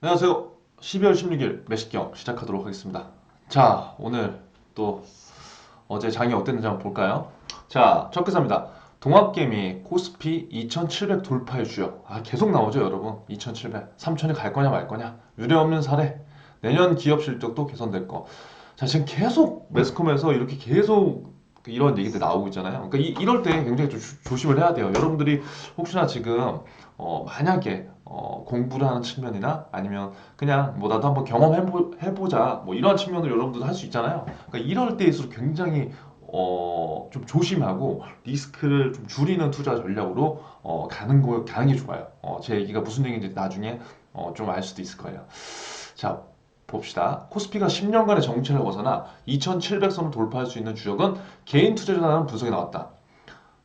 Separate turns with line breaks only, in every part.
안녕하세요. 12월 16일 매식경 시작하도록 하겠습니다. 자, 오늘 또 어제 장이 어땠는지 한번 볼까요? 자, 첫 기사입니다. 동학개미 코스피 2700 돌파해 주요. 계속 나오죠, 여러분. 2700. 3000이 갈 거냐 말 거냐. 유례 없는 사례. 내년 기업 실적도 개선될 거. 자, 지금 계속 매스컴에서 이렇게 계속 이런 얘기들 나오고 있잖아요. 그러니까 이럴 때 굉장히 좀 조심을 해야 돼요. 여러분들이 혹시나 지금 만약에 공부를 하는 측면이나 아니면 그냥 뭐 나도 한번 경험해보자 뭐 이런 측면으로 여러분들도 할 수 있잖아요. 그러니까 이럴 때일수록 굉장히 좀 조심하고 리스크를 좀 줄이는 투자 전략으로 가는 게 좋아요. 제 얘기가 무슨 얘기인지 나중에 좀 알 수도 있을 거예요. 자, 봅시다. 코스피가 10년간의 정체를 벗어나 2700선을 돌파할 수 있는 주역은 개인 투자자라는 분석이 나왔다.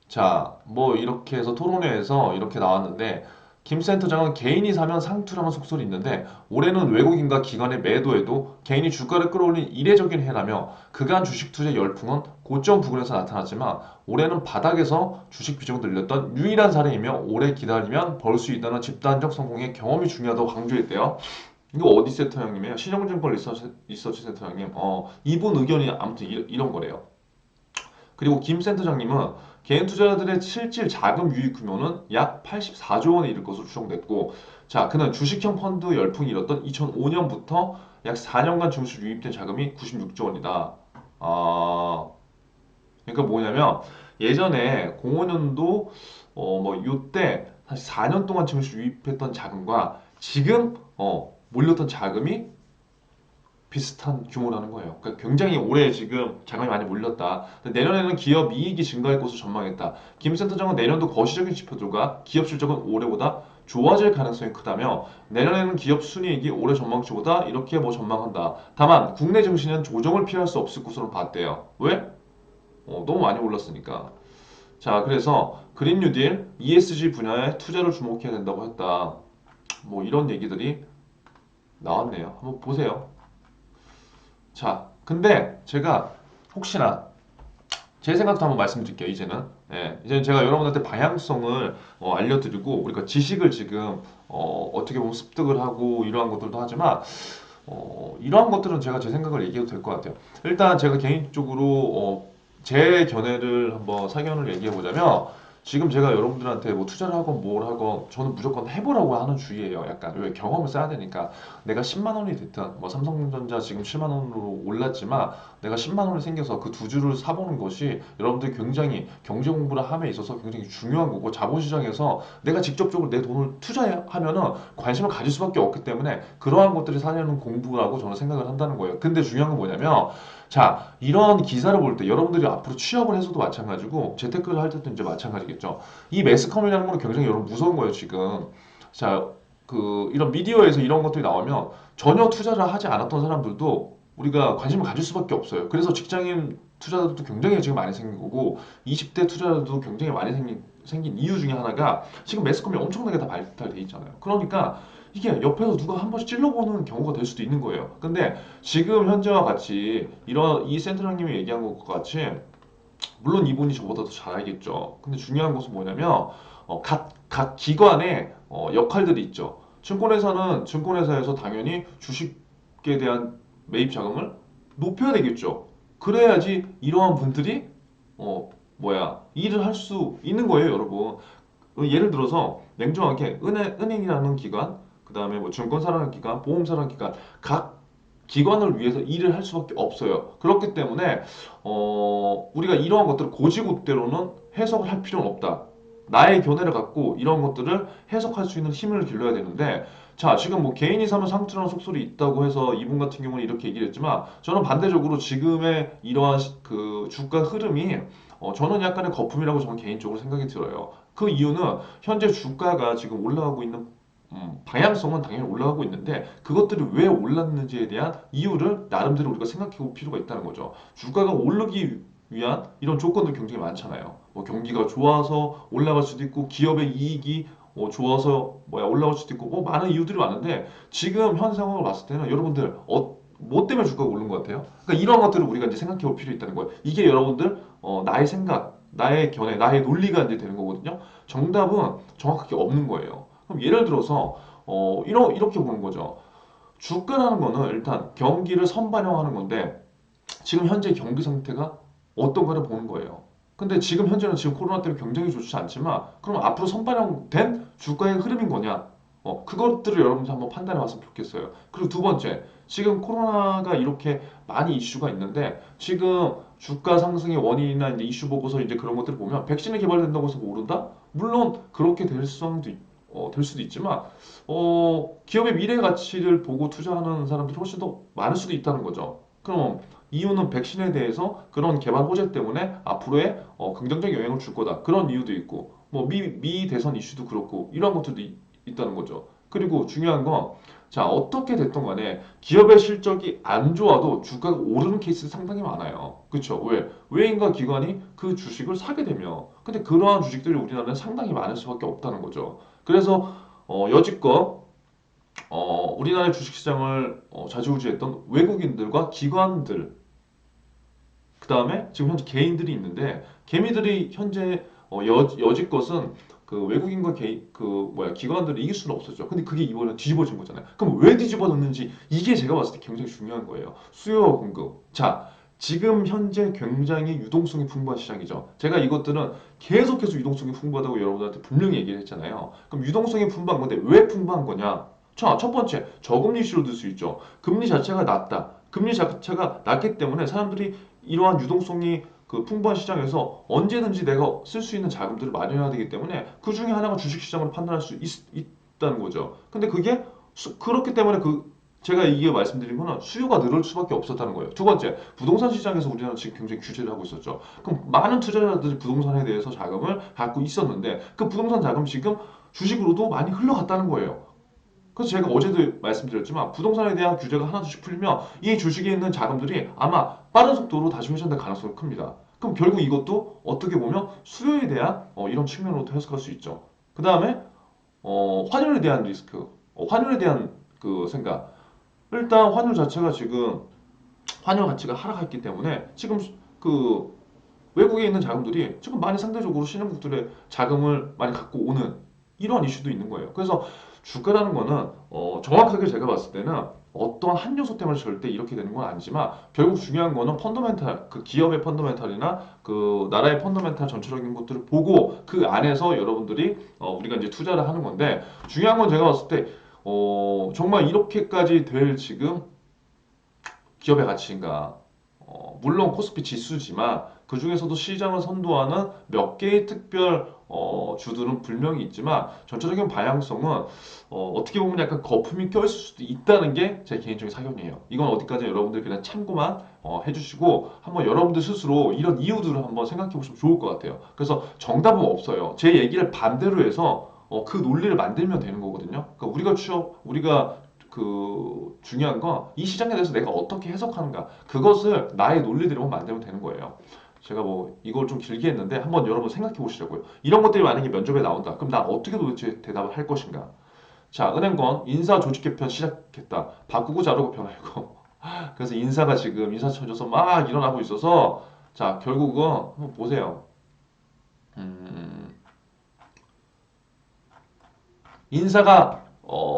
자, 뭐 이렇게 해서 토론회에서 이렇게 나왔는데 김 센터장은 개인이 사면 상투라는 속설이 있는데 올해는 외국인과 기관의 매도에도 개인이 주가를 끌어올린 이례적인 해라며 그간 주식 투자 열풍은 고점 부근에서 나타났지만 올해는 바닥에서 주식 비중을 늘렸던 유일한 사례이며 오래 기다리면 벌 수 있다는 집단적 성공의 경험이 중요하다고 강조했대요. 이거 어디 센터장님이에요? 신영증권 리서치 센터장님. 이분 의견이 아무튼 이런 거래요. 그리고 김 센터장님은 개인 투자자들의 실질 자금 유입 규모는 약 84조 원에 이를 것으로 추정됐고, 자, 그는 주식형 펀드 열풍이 일었던 2005년부터 약 4년간 증시 유입된 자금이 96조 원이다. 그러니까 뭐냐면 예전에 05년도 뭐 요때 사실 4년 동안 증시 유입했던 자금과 지금 몰렸던 자금이 비슷한 규모라는 거예요. 그러니까 굉장히 올해 지금 자금이 많이 몰렸다. 내년에는 기업 이익이 증가할 것으로 전망했다. 김 센터장은 내년도 거시적인 지표들과 기업 실적은 올해보다 좋아질 가능성이 크다며 내년에는 기업 순이익이 올해 전망치보다 이렇게 뭐 전망한다. 다만 국내 증시는 조정을 피할 수 없을 것으로 봤대요. 왜? 너무 많이 올랐으니까. 자, 그래서 그린 뉴딜, ESG 분야에 투자를 주목해야 된다고 했다. 뭐 이런 얘기들이 나왔네요. 한번 보세요. 자, 근데 제가 혹시나 제 생각도 한번 말씀드릴게요. 이제는 제가 여러분한테 방향성을 알려드리고 우리가 지식을 지금 어떻게 보면 습득을 하고 이러한 것들도 하지만 이러한 것들은 제가 제 생각을 얘기해도 될 것 같아요. 일단 제가 개인적으로 제 견해를 한번 사견을 얘기해 보자면 지금 제가 여러분들한테 뭐 투자를 하건 뭘 하건 저는 무조건 해보라고 하는 주의예요. 약간 왜 경험을 쌓아야 되니까 내가 10만 원이 됐든 뭐 삼성전자 지금 7만 원으로 올랐지만 내가 10만 원이 생겨서 그 두 주를 사보는 것이 여러분들 굉장히 경제 공부를 함에 있어서 굉장히 중요한 거고 자본시장에서 내가 직접적으로 내 돈을 투자하면은 관심을 가질 수밖에 없기 때문에 그러한 것들이 사려는 공부라고 저는 생각을 한다는 거예요. 근데 중요한 건 뭐냐면 자, 이런 기사를 볼 때 여러분들이 앞으로 취업을 해서도 마찬가지고 재테크를 할 때도 이제 마찬가지겠죠. 이 매스컴이라는 건 굉장히 여러분 무서운 거예요, 지금. 자, 이런 미디어에서 이런 것들이 나오면 전혀 투자를 하지 않았던 사람들도 우리가 관심을 가질 수밖에 없어요. 그래서 직장인 투자자들도 굉장히 지금 많이 생긴 거고 20대 투자자들도 굉장히 많이 생긴 이유 중에 하나가 지금 매스컴이 엄청나게 다 발달돼 있잖아요. 그러니까 이게 옆에서 누가 한 번씩 찔러보는 경우가 될 수도 있는 거예요. 근데 지금 현재와 같이 이런 이 센터장님이 얘기한 것과 같이 물론 이분이 저보다 더 잘 알겠죠. 근데 중요한 것은 뭐냐면 각 기관의 역할들이 있죠. 증권회사는 증권회사에서 당연히 주식에 대한 매입 자금을 높여야 되겠죠. 그래야지 이러한 분들이 일을 할 수 있는 거예요, 여러분. 예를 들어서 냉정하게 은행이라는 기관, 그 다음에 뭐 증권사라는 기관, 보험사라는 기관, 각 기관을 위해서 일을 할 수밖에 없어요. 그렇기 때문에 우리가 이러한 것들을 고지고대로는 해석을 할 필요는 없다. 나의 견해를 갖고 이런 것들을 해석할 수 있는 힘을 길러야 되는데 자 지금 뭐 개인이 사면 상투라는 속설이 있다고 해서 이분 같은 경우는 이렇게 얘기를 했지만 저는 반대적으로 지금의 이러한 그 주가 흐름이 저는 약간의 거품이라고 저는 개인적으로 생각이 들어요. 그 이유는 현재 주가가 지금 올라가고 있는 방향성은 당연히 올라가고 있는데 그것들이 왜 올랐는지에 대한 이유를 나름대로 우리가 생각해 볼 필요가 있다는 거죠. 주가가 오르기 위한 이런 조건들 굉장히 많잖아요. 뭐 경기가 좋아서 올라갈 수도 있고 기업의 이익이 좋아서 올라갈 수도 있고 뭐 많은 이유들이 많은데 지금 현 상황을 봤을 때는 여러분들 뭐 때문에 주가가 오른 것 같아요? 그러니까 이런 것들을 우리가 이제 생각해 볼 필요 있다는 거예요. 이게 여러분들 나의 생각, 나의 견해, 나의 논리가 이제 되는 거거든요. 정답은 정확하게 없는 거예요. 그럼 예를 들어서 이렇게 보는 거죠. 주가라는 거는 일단 경기를 선반영하는 건데 지금 현재 경기 상태가 어떤가를 보는 거예요. 근데 지금 현재는 지금 코로나 때문에 경쟁이 좋지 않지만 그럼 앞으로 선반영된 주가의 흐름인 거냐? 그것들을 여러분들 한번 판단해 봤으면 좋겠어요. 그리고 두 번째, 지금 코로나가 이렇게 많이 이슈가 있는데 지금 주가 상승의 원인이나 이제 이슈 보고서 이제 그런 것들을 보면 백신이 개발된다고 해서 모른다? 물론 그렇게 될 수도 될 수도 있지만 기업의 미래 가치를 보고 투자하는 사람들이 훨씬 더 많을 수도 있다는 거죠. 그럼 이유는 백신에 대해서 그런 개발 호재 때문에 앞으로의 긍정적 영향을 줄 거다. 그런 이유도 있고, 뭐 미 대선 이슈도 그렇고, 이런 것들도 있다는 거죠. 그리고 중요한 건, 자, 어떻게 됐던 간에 기업의 실적이 안 좋아도 주가가 오르는 케이스 상당히 많아요. 그렇죠? 왜? 외인과 기관이 그 주식을 사게 되면. 근데 그러한 주식들이 우리나라는 상당히 많을 수밖에 없다는 거죠. 그래서 여지껏 우리나라의 주식시장을 좌지우지했던 외국인들과 기관들, 그 다음에 지금 현재 개인들이 있는데 개미들이 현재 여지껏은 그 외국인과 기관들을 이길 수는 없었죠. 근데 그게 이번에 뒤집어진 거잖아요. 그럼 왜 뒤집어졌는지 이게 제가 봤을 때 굉장히 중요한 거예요. 수요와 공급. 자, 지금 현재 굉장히 유동성이 풍부한 시장이죠. 제가 이것들은 계속해서 유동성이 풍부하다고 여러분들한테 분명히 얘기를 했잖아요. 그럼 유동성이 풍부한 건데 왜 풍부한 거냐? 자, 첫 번째, 저금리 이슈로 들 수 있죠. 금리 자체가 낮다. 금리 자체가 낮기 때문에 사람들이 이러한 유동성이 그 풍부한 시장에서 언제든지 내가 쓸 수 있는 자금들을 마련해야 되기 때문에 그 중에 하나가 주식시장으로 판단할 수 있다는 거죠. 근데 그게 그렇기 때문에 제가 이게 말씀드린 거는 수요가 늘을 수밖에 없었다는 거예요. 두 번째, 부동산 시장에서 우리나라는 지금 굉장히 규제를 하고 있었죠. 그럼 많은 투자자들이 부동산에 대해서 자금을 갖고 있었는데 그 부동산 자금이 지금 주식으로도 많이 흘러갔다는 거예요. 그래서 제가 어제도 말씀드렸지만 부동산에 대한 규제가 하나둘씩 풀리면 이 주식에 있는 자금들이 아마 빠른 속도로 다시 회전될 가능성이 큽니다. 그럼 결국 이것도 어떻게 보면 수요에 대한 이런 측면으로도 해석할 수 있죠. 그 다음에 환율에 대한 리스크, 환율에 대한 그 생각. 일단 환율 자체가 지금 환율 가치가 하락했기 때문에 지금 그 외국에 있는 자금들이 지금 많이 상대적으로 신흥국들의 자금을 많이 갖고 오는 이러한 이슈도 있는 거예요. 그래서 주가라는 거는 정확하게 제가 봤을 때는 어떤 한 요소 때문에 절대 이렇게 되는 건 아니지만 결국 중요한 거는 펀더멘탈, 그 기업의 펀더멘탈이나 그 나라의 펀더멘탈 전체적인 것들을 보고 그 안에서 여러분들이 우리가 이제 투자를 하는 건데 중요한 건 제가 봤을 때 정말 이렇게까지 될 지금 기업의 가치인가? 물론 코스피 지수지만 그 중에서도 시장을 선도하는 몇 개의 특별 주들은 분명히 있지만 전체적인 방향성은 떻게 보면 약간 거품이 껴있을 수도 있다는 게 제 개인적인 사견이에요. 이건 어디까지 여러분들 그냥 참고만 해주시고 한번 여러분들 스스로 이런 이유들을 한번 생각해 보시면 좋을 것 같아요. 그래서 정답은 없어요. 제 얘기를 반대로 해서 그 논리를 만들면 되는 거거든요. 그러니까 우리가 중요한 건 이 시장에 대해서 내가 어떻게 해석하는가 그것을 나의 논리대로 만들면 되는 거예요. 제가 뭐 이걸 좀 길게 했는데 한번 여러분 생각해 보시라고요. 이런 것들이 만약에 면접에 나온다. 그럼 나 어떻게 도대체 대답을 할 것인가? 자, 은행권 인사 조직 개편 시작했다. 바꾸고 자르고 변화이고. 그래서 인사가 지금 인사청조서 막 일어나고 있어서 자, 결국은 한번 보세요. 음, 인사가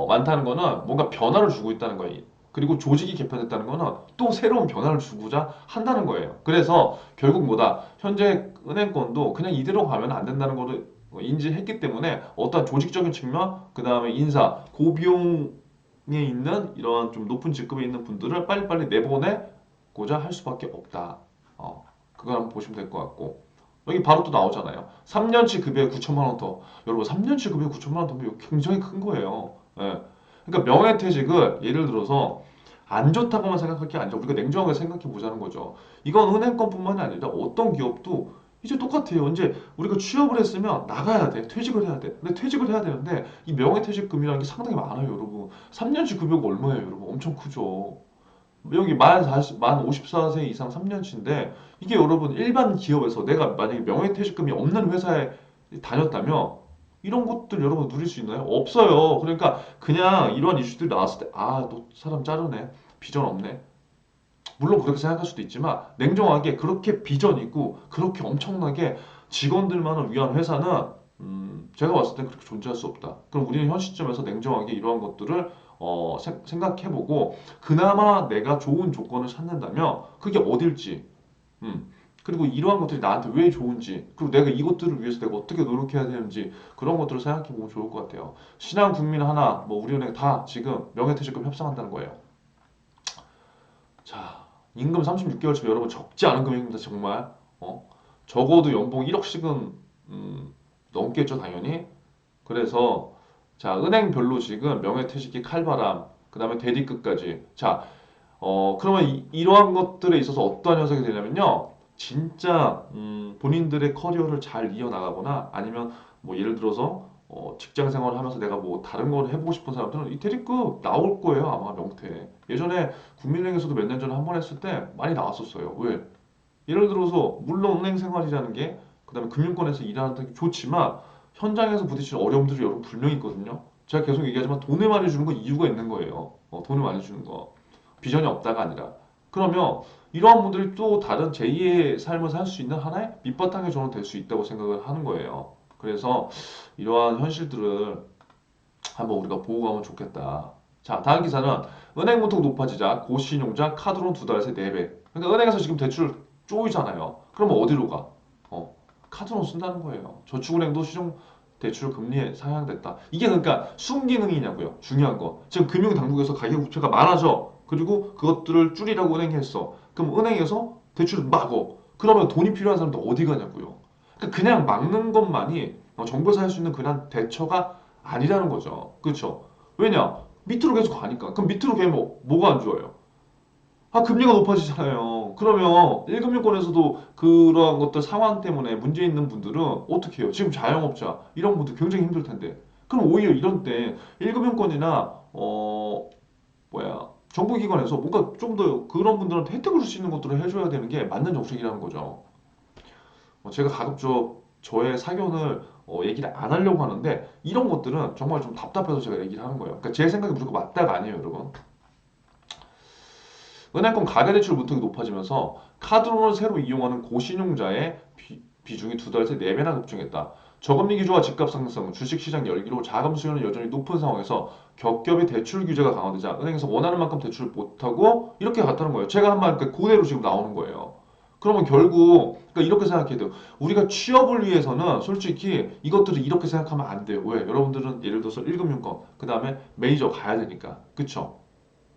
많다는 거는 뭔가 변화를 주고 있다는 거예요. 그리고 조직이 개편됐다는 거는 또 새로운 변화를 주고자 한다는 거예요. 그래서 결국 뭐다? 현재 은행권도 그냥 이대로 가면 안 된다는 것을 인지했기 때문에 어떤 조직적인 측면, 그 다음에 인사, 고비용에 있는 이런 좀 높은 직급에 있는 분들을 빨리빨리 내보내고자 할 수밖에 없다. 그거 한번 보시면 될 것 같고. 여기 바로 또 나오잖아요. 3년치 급여에 9천만 원 더. 여러분 3년치 급여에 9천만 원 더면 이거 굉장히 큰 거예요. 예. 그러니까 명예퇴직을 예를 들어서 안 좋다고만 생각할 게 아니라 우리가 냉정하게 생각해 보자는 거죠. 이건 은행권뿐만이 아니라 어떤 기업도 이제 똑같아요. 이제 우리가 취업을 했으면 나가야 돼. 퇴직을 해야 돼. 근데 퇴직을 해야 되는데 이 명예퇴직금이라는 게 상당히 많아요, 여러분. 3년치 급여가 얼마예요, 여러분? 엄청 크죠. 여기 만 54세 이상 3년치인데 이게 여러분 일반 기업에서 내가 만약에 명예퇴직금이 없는 회사에 다녔다면 이런 것들 여러분 누릴 수 있나요? 없어요. 그러니까 그냥 이러한 이슈들이 나왔을 때 아, 너 사람 자르네. 비전 없네. 물론 그렇게 생각할 수도 있지만 냉정하게 그렇게 비전 있고 그렇게 엄청나게 직원들만을 위한 회사는 제가 봤을 땐 그렇게 존재할 수 없다. 그럼 우리는 현 시점에서 냉정하게 이러한 것들을 생각해보고 그나마 내가 좋은 조건을 찾는다면 그게 어딜지 그리고 이러한 것들이 나한테 왜 좋은지 그리고 내가 이것들을 위해서 내가 어떻게 노력해야 되는지 그런 것들을 생각해보면 좋을 것 같아요. 신한 국민 하나 뭐 우리은행 다 지금 명예퇴직금 협상한다는 거예요. 자, 임금 36개월치면 여러분 적지 않은 금액입니다. 정말. 적어도 연봉 1억씩은 넘겠죠, 당연히. 그래서 자, 은행별로 지금 명예퇴직기 칼바람, 그다음에 대리급까지. 자, 그러면 이러한 것들에 있어서 어떠한 현상이 되냐면요. 진짜 본인들의 커리어를 잘 이어나가거나 아니면 뭐 예를 들어서 직장 생활을 하면서 내가 뭐 다른 걸 해보고 싶은 사람들은 이 대리급 나올 거예요. 아마 명퇴. 예전에 국민은행에서도 몇 년 전에 한 번 했을 때 많이 나왔었어요. 왜? 예를 들어서 물론 은행 생활이라는 게 그다음에 금융권에서 일하는 게 좋지만 현장에서 부딪히는 어려움들이 여러분 분명히 있거든요. 제가 계속 얘기하지만 돈을 많이 주는 건 이유가 있는 거예요. 돈을 많이 주는 거. 비전이 없다가 아니라. 그러면 이러한 분들이 또 다른 제2의 삶을 살 수 있는 하나의 밑바탕의 조언이 될 수 있다고 생각을 하는 거예요. 그래서 이러한 현실들을 한번 우리가 보고 가면 좋겠다. 자, 다음 기사는 은행 문턱 높아지자 고신용자 카드론 두 달새 4배. 그러니까 은행에서 지금 대출 쪼이잖아요. 그러면 어디로 가? 어, 카드론 쓴다는 거예요. 저축은행도 시중 대출 금리에 상향됐다. 이게 그러니까 순기능이냐고요. 중요한 거. 지금 금융당국에서 가계부채가 많아져. 그리고 그것들을 줄이라고 은행이 했어. 그럼 은행에서 대출을 막어. 그러면 돈이 필요한 사람도 어디 가냐고요. 그러니까 그냥 막는 것만이 정부에서 할 수 있는 그냥 대처가 아니라는 거죠. 그렇죠? 왜냐? 밑으로 계속 가니까. 그럼 밑으로 가면 뭐가 안 좋아요? 금리가 높아지잖아요. 그러면 1금융권에서도 그러한 것들 상황 때문에 문제 있는 분들은 어떻게 해요? 지금 자영업자 이런 분들 굉장히 힘들 텐데. 그럼 오히려 이런 때 1금융권이나 정부기관에서 뭔가 좀 더 그런 분들한테 혜택을 줄 수 있는 것들을 해줘야 되는 게 맞는 정책이라는 거죠. 제가 가급적 저의 사견을 얘기를 안 하려고 하는데 이런 것들은 정말 좀 답답해서 제가 얘기를 하는 거예요. 그러니까 제 생각이 무조건 맞다가 아니에요, 여러분. 은행권 가계대출 문턱이 높아지면서 카드론을 새로 이용하는 고신용자의 비중이 두 달 새 4배나 급증했다. 저금리 기조와 집값 상승, 주식시장 열기로 자금 수요는 여전히 높은 상황에서 겹겹이 대출 규제가 강화되자 은행에서 원하는 만큼 대출을 못하고 이렇게 갔다는 거예요. 제가 한 말 그대로 지금 나오는 거예요. 그러면 결국 그러니까 이렇게 생각해야 돼요. 우리가 취업을 위해서는 솔직히 이것들을 이렇게 생각하면 안 돼요. 왜? 여러분들은 예를 들어서 1금융권, 그 다음에 메이저 가야 되니까. 그쵸?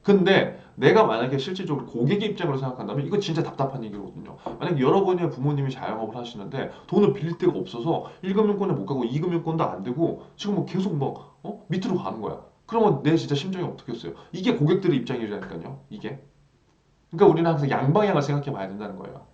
근데 내가 만약에 실질적으로 고객의 입장으로 생각한다면 이거 진짜 답답한 얘기거든요. 만약 여러분의 부모님이 자영업을 하시는데 돈을 빌릴 데가 없어서 1금융권에 못 가고 2금융권도 안 되고 지금 뭐 계속 뭐 밑으로 가는 거야. 그러면 내 진짜 심정이 어떻겠어요? 이게 고객들의 입장이라니까요. 이게. 그러니까 우리는 항상 양방향을 생각해 봐야 된다는 거예요.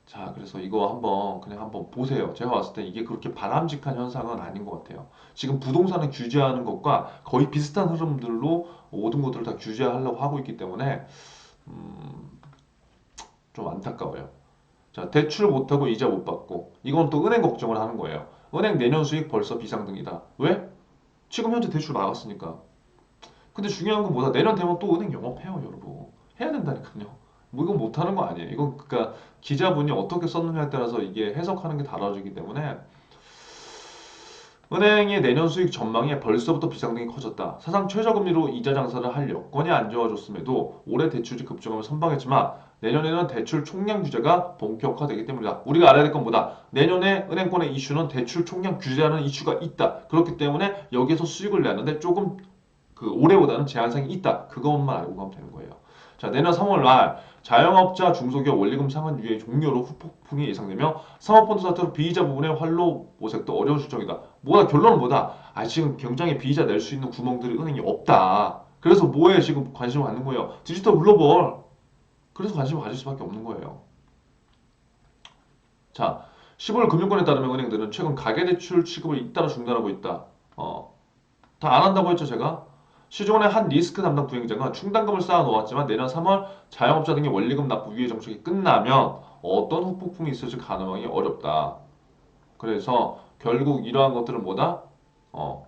자, 그래서 이거 한번 그냥 한번 보세요. 제가 봤을 때 이게 그렇게 바람직한 현상은 아닌 것 같아요. 지금 부동산을 규제하는 것과 거의 비슷한 흐름들로 모든 것들을 다 규제하려고 하고 있기 때문에 음, 좀 안타까워요. 자, 대출 못하고 이자 못 받고 이건 또 은행 걱정을 하는 거예요. 은행 내년 수익 벌써 비상등이다. 왜? 지금 현재 대출 막았으니까. 근데 중요한 건 뭐다? 내년 되면 또 은행 영업해요, 여러분. 해야 된다니까요. 뭐 이건 못하는 거 아니에요. 이건 그러니까 기자분이 어떻게 썼느냐에 따라서 이게 해석하는 게 달라지기 때문에 은행의 내년 수익 전망에 벌써부터 비상등이 커졌다. 사상 최저금리로 이자 장사를 할 여건이 안 좋아졌음에도 올해 대출이 급증하면 선방했지만 내년에는 대출 총량 규제가 본격화되기 때문이다. 우리가 알아야 될 건 뭐다? 내년에 은행권의 이슈는 대출 총량 규제라는 이슈가 있다. 그렇기 때문에 여기에서 수익을 내는데 조금 그 올해보다는 제한상이 있다. 그것만 알고 가면 되는 거예요. 자, 내년 3월 말 자영업자 중소기업 원리금 상환 유예 종료로 후폭풍이 예상되며 사모펀드 사태로 비이자 부분의 활로 모색도 어려운 실정이다. 뭐다 결론은 뭐다? 지금 굉장히 비이자 낼 수 있는 구멍들이 은행이 없다. 그래서 뭐에 지금 관심을 갖는 거예요? 디지털 글로벌. 그래서 관심을 가질 수밖에 없는 거예요. 자, 15일 금융권에 따르면 은행들은 최근 가계대출 취급을 잇따라 중단하고 있다. 다 안 한다고 했죠, 제가? 시중은행 한 리스크 담당 부행장은 충당금을 쌓아 놓았지만 내년 3월 자영업자 등의 원리금 납부 유예 정책이 끝나면 어떤 후폭풍이 있을지 가늠하기 어렵다. 그래서 결국 이러한 것들은 뭐다? 어,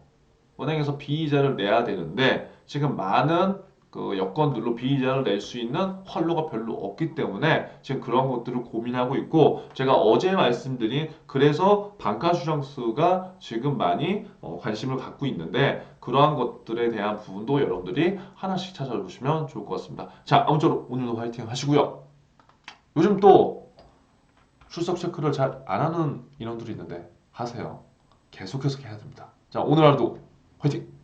은행에서 비이자를 내야 되는데 지금 많은 그 여건들로 비이자를 낼 수 있는 활로가 별로 없기 때문에 지금 그런 것들을 고민하고 있고 제가 어제 말씀드린 그래서 반가주장수가 지금 많이 관심을 갖고 있는데 그러한 것들에 대한 부분도 여러분들이 하나씩 찾아보시면 좋을 것 같습니다. 자, 아무쪼록 오늘도 화이팅 하시고요. 요즘 또 출석 체크를 잘 안 하는 인원들이 있는데 하세요. 계속해서 해야 됩니다. 자, 오늘 하루도 화이팅!